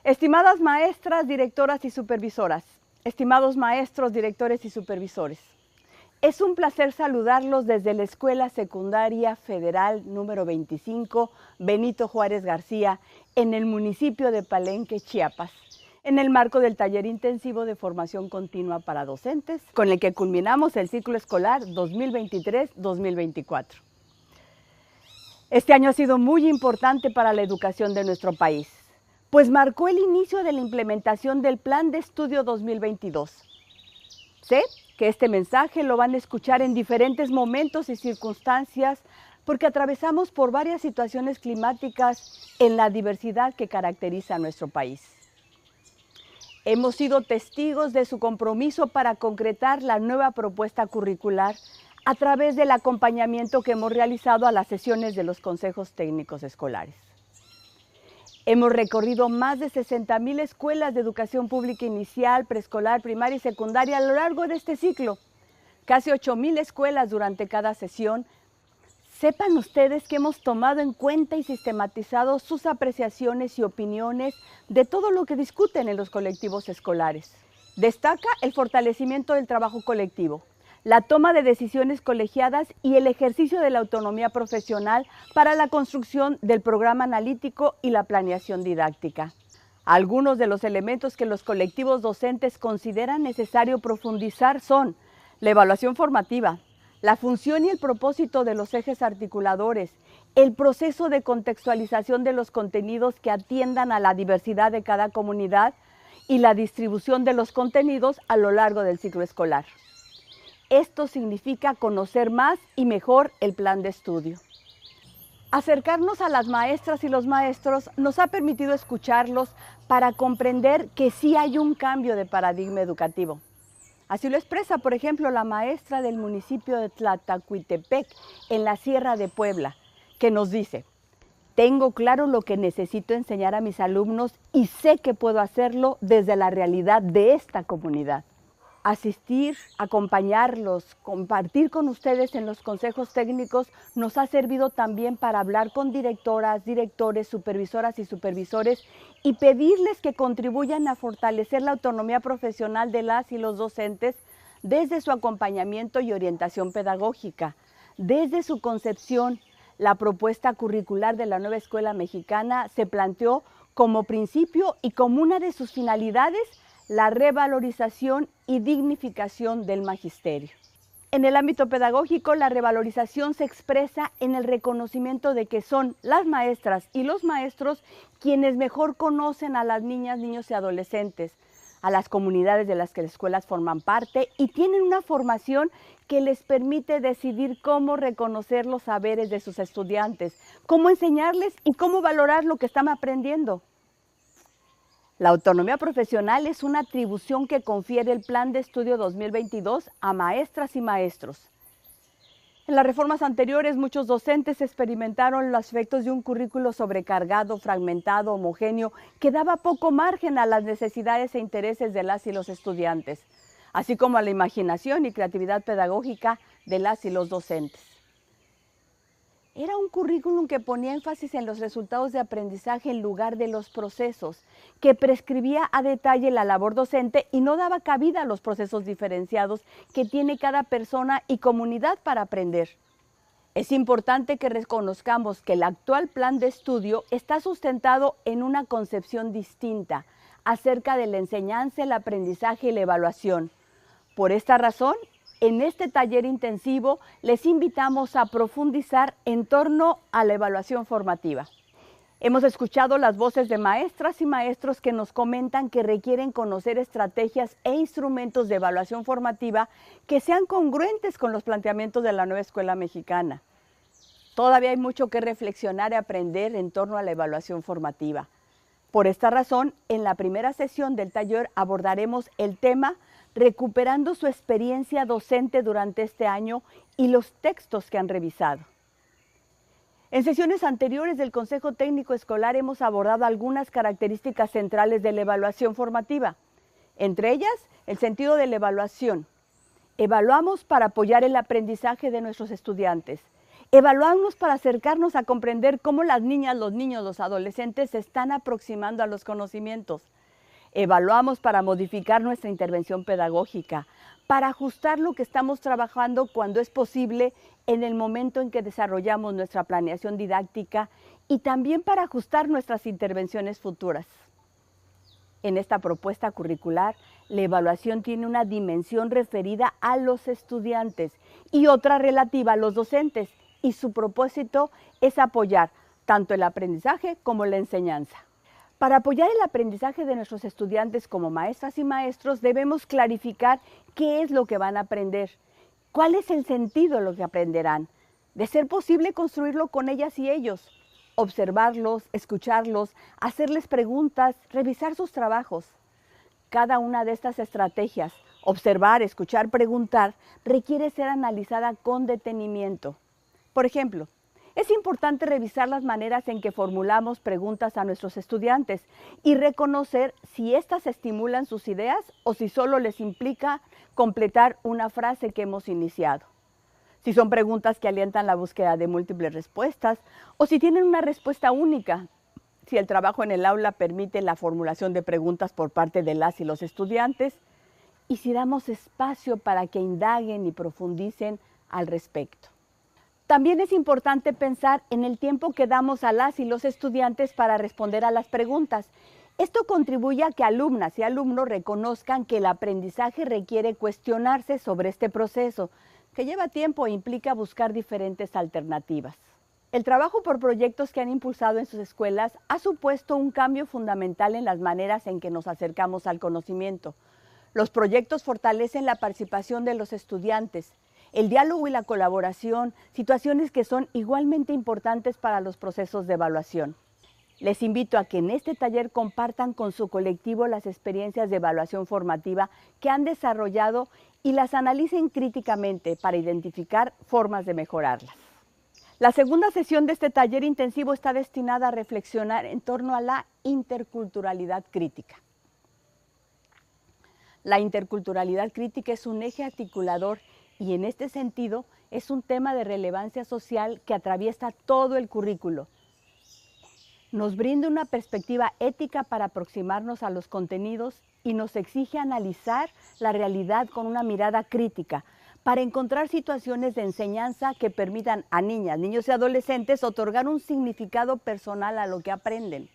Estimadas maestras, directoras y supervisoras, estimados maestros, directores y supervisores, es un placer saludarlos desde la Escuela Secundaria Federal número 25, Benito Juárez García, en el municipio de Palenque, Chiapas, en el marco del taller intensivo de formación continua para docentes, con el que culminamos el ciclo escolar 2023-2024. Este año ha sido muy importante para la educación de nuestro país, pues marcó el inicio de la implementación del Plan de Estudio 2022. Sé que este mensaje lo van a escuchar en diferentes momentos y circunstancias porque atravesamos por varias situaciones climáticas en la diversidad que caracteriza a nuestro país. Hemos sido testigos de su compromiso para concretar la nueva propuesta curricular a través del acompañamiento que hemos realizado a las sesiones de los consejos técnicos escolares. Hemos recorrido más de 60,000 escuelas de educación pública inicial, preescolar, primaria y secundaria a lo largo de este ciclo. Casi 8,000 escuelas durante cada sesión. Sepan ustedes que hemos tomado en cuenta y sistematizado sus apreciaciones y opiniones de todo lo que discuten en los colectivos escolares. Destaca el fortalecimiento del trabajo colectivo, la toma de decisiones colegiadas y el ejercicio de la autonomía profesional para la construcción del programa analítico y la planeación didáctica. Algunos de los elementos que los colectivos docentes consideran necesario profundizar son la evaluación formativa, la función y el propósito de los ejes articuladores, el proceso de contextualización de los contenidos que atiendan a la diversidad de cada comunidad y la distribución de los contenidos a lo largo del ciclo escolar. Esto significa conocer más y mejor el plan de estudio. Acercarnos a las maestras y los maestros nos ha permitido escucharlos para comprender que sí hay un cambio de paradigma educativo. Así lo expresa, por ejemplo, la maestra del municipio de Tlatacuitepec, en la Sierra de Puebla, que nos dice: tengo claro lo que necesito enseñar a mis alumnos y sé que puedo hacerlo desde la realidad de esta comunidad. Asistir, acompañarlos, compartir con ustedes en los consejos técnicos nos ha servido también para hablar con directoras, directores, supervisoras y supervisores y pedirles que contribuyan a fortalecer la autonomía profesional de las y los docentes desde su acompañamiento y orientación pedagógica. Desde su concepción, la propuesta curricular de la nueva escuela mexicana se planteó como principio y como una de sus finalidades la revalorización y dignificación del magisterio. En el ámbito pedagógico, la revalorización se expresa en el reconocimiento de que son las maestras y los maestros quienes mejor conocen a las niñas, niños y adolescentes, a las comunidades de las que las escuelas forman parte y tienen una formación que les permite decidir cómo reconocer los saberes de sus estudiantes, cómo enseñarles y cómo valorar lo que están aprendiendo. La autonomía profesional es una atribución que confiere el Plan de Estudio 2022 a maestras y maestros. En las reformas anteriores, muchos docentes experimentaron los efectos de un currículo sobrecargado, fragmentado, homogéneo, que daba poco margen a las necesidades e intereses de las y los estudiantes, así como a la imaginación y creatividad pedagógica de las y los docentes. Era un currículum que ponía énfasis en los resultados de aprendizaje en lugar de los procesos, que prescribía a detalle la labor docente y no daba cabida a los procesos diferenciados que tiene cada persona y comunidad para aprender. Es importante que reconozcamos que el actual plan de estudio está sustentado en una concepción distinta acerca de la enseñanza, el aprendizaje y la evaluación. Por esta razón, en este taller intensivo les invitamos a profundizar en torno a la evaluación formativa. Hemos escuchado las voces de maestras y maestros que nos comentan que requieren conocer estrategias e instrumentos de evaluación formativa que sean congruentes con los planteamientos de la nueva escuela mexicana. Todavía hay mucho que reflexionar y aprender en torno a la evaluación formativa. Por esta razón, en la primera sesión del taller abordaremos el tema recuperando su experiencia docente durante este año y los textos que han revisado. En sesiones anteriores del Consejo Técnico Escolar hemos abordado algunas características centrales de la evaluación formativa, entre ellas el sentido de la evaluación. Evaluamos para apoyar el aprendizaje de nuestros estudiantes Evaluamos para acercarnos a comprender cómo las niñas, los niños, los adolescentes se están aproximando a los conocimientos. Evaluamos para modificar nuestra intervención pedagógica, para ajustar lo que estamos trabajando cuando es posible en el momento en que desarrollamos nuestra planeación didáctica y también para ajustar nuestras intervenciones futuras. En esta propuesta curricular, la evaluación tiene una dimensión referida a los estudiantes y otra relativa a los docentes, y su propósito es apoyar tanto el aprendizaje como la enseñanza. Para apoyar el aprendizaje de nuestros estudiantes como maestras y maestros, debemos clarificar qué es lo que van a aprender, cuál es el sentido de lo que aprenderán, de ser posible construirlo con ellas y ellos, observarlos, escucharlos, hacerles preguntas, revisar sus trabajos. Cada una de estas estrategias, observar, escuchar, preguntar, requiere ser analizada con detenimiento. Por ejemplo, es importante revisar las maneras en que formulamos preguntas a nuestros estudiantes y reconocer si éstas estimulan sus ideas o si solo les implica completar una frase que hemos iniciado. Si son preguntas que alientan la búsqueda de múltiples respuestas o si tienen una respuesta única, si el trabajo en el aula permite la formulación de preguntas por parte de las y los estudiantes y si damos espacio para que indaguen y profundicen al respecto. También es importante pensar en el tiempo que damos a las y los estudiantes para responder a las preguntas. Esto contribuye a que alumnas y alumnos reconozcan que el aprendizaje requiere cuestionarse sobre este proceso, que lleva tiempo e implica buscar diferentes alternativas. El trabajo por proyectos que han impulsado en sus escuelas ha supuesto un cambio fundamental en las maneras en que nos acercamos al conocimiento. Los proyectos fortalecen la participación de los estudiantes, el diálogo y la colaboración, situaciones que son igualmente importantes para los procesos de evaluación. Les invito a que en este taller compartan con su colectivo las experiencias de evaluación formativa que han desarrollado y las analicen críticamente para identificar formas de mejorarlas. La segunda sesión de este taller intensivo está destinada a reflexionar en torno a la interculturalidad crítica. La interculturalidad crítica es un eje articulador y en este sentido es un tema de relevancia social que atraviesa todo el currículo. Nos brinda una perspectiva ética para aproximarnos a los contenidos y nos exige analizar la realidad con una mirada crítica para encontrar situaciones de enseñanza que permitan a niñas, niños y adolescentes otorgar un significado personal a lo que aprenden.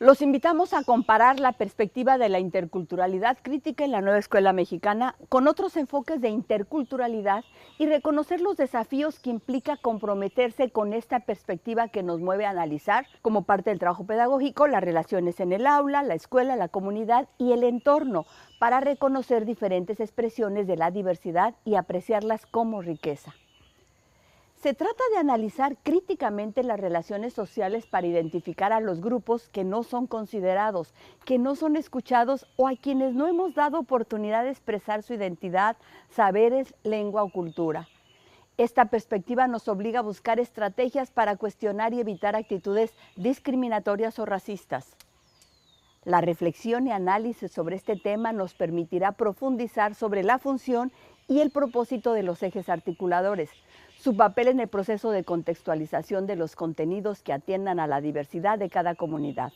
Los invitamos a comparar la perspectiva de la interculturalidad crítica en la nueva escuela mexicana con otros enfoques de interculturalidad y reconocer los desafíos que implica comprometerse con esta perspectiva que nos mueve a analizar, como parte del trabajo pedagógico, las relaciones en el aula, la escuela, la comunidad y el entorno, para reconocer diferentes expresiones de la diversidad y apreciarlas como riqueza. Se trata de analizar críticamente las relaciones sociales para identificar a los grupos que no son considerados, que no son escuchados o a quienes no hemos dado oportunidad de expresar su identidad, saberes, lengua o cultura. Esta perspectiva nos obliga a buscar estrategias para cuestionar y evitar actitudes discriminatorias o racistas. La reflexión y análisis sobre este tema nos permitirá profundizar sobre la función y el propósito de los ejes articuladores, su papel en el proceso de contextualización de los contenidos que atiendan a la diversidad de cada comunidad.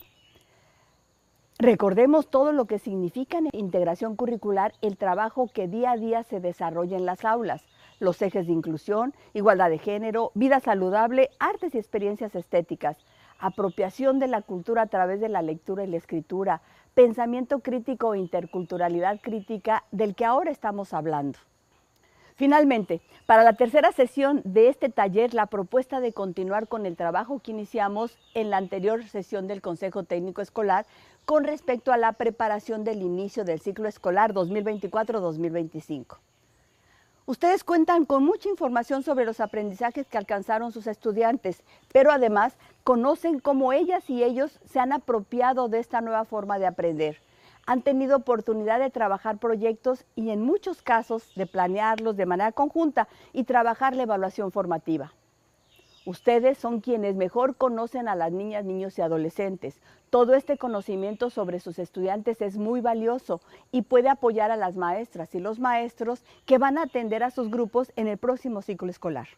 Recordemos todo lo que significa en integración curricular el trabajo que día a día se desarrolla en las aulas, los ejes de inclusión, igualdad de género, vida saludable, artes y experiencias estéticas, apropiación de la cultura a través de la lectura y la escritura, pensamiento crítico e interculturalidad crítica del que ahora estamos hablando. Finalmente, para la tercera sesión de este taller, la propuesta de continuar con el trabajo que iniciamos en la anterior sesión del Consejo Técnico Escolar con respecto a la preparación del inicio del ciclo escolar 2024-2025. Ustedes cuentan con mucha información sobre los aprendizajes que alcanzaron sus estudiantes, pero además conocen cómo ellas y ellos se han apropiado de esta nueva forma de aprender. Han tenido oportunidad de trabajar proyectos y en muchos casos de planearlos de manera conjunta y trabajar la evaluación formativa. Ustedes son quienes mejor conocen a las niñas, niños y adolescentes. Todo este conocimiento sobre sus estudiantes es muy valioso y puede apoyar a las maestras y los maestros que van a atender a sus grupos en el próximo ciclo escolar.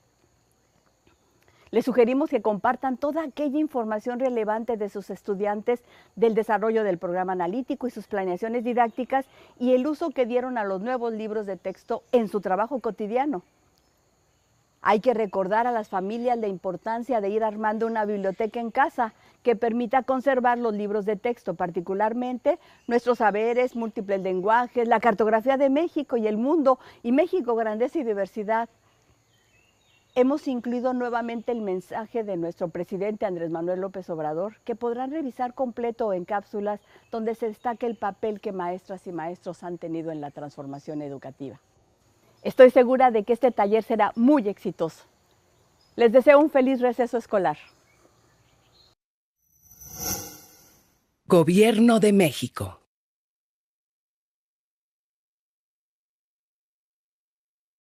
Les sugerimos que compartan toda aquella información relevante de sus estudiantes del desarrollo del programa analítico y sus planeaciones didácticas y el uso que dieron a los nuevos libros de texto en su trabajo cotidiano. Hay que recordar a las familias la importancia de ir armando una biblioteca en casa que permita conservar los libros de texto, particularmente nuestros saberes, múltiples lenguajes, la cartografía de México y el mundo, y México, grandeza y diversidad. Hemos incluido nuevamente el mensaje de nuestro presidente Andrés Manuel López Obrador, que podrán revisar completo o en cápsulas donde se destaque el papel que maestras y maestros han tenido en la transformación educativa. Estoy segura de que este taller será muy exitoso. Les deseo un feliz receso escolar. Gobierno de México.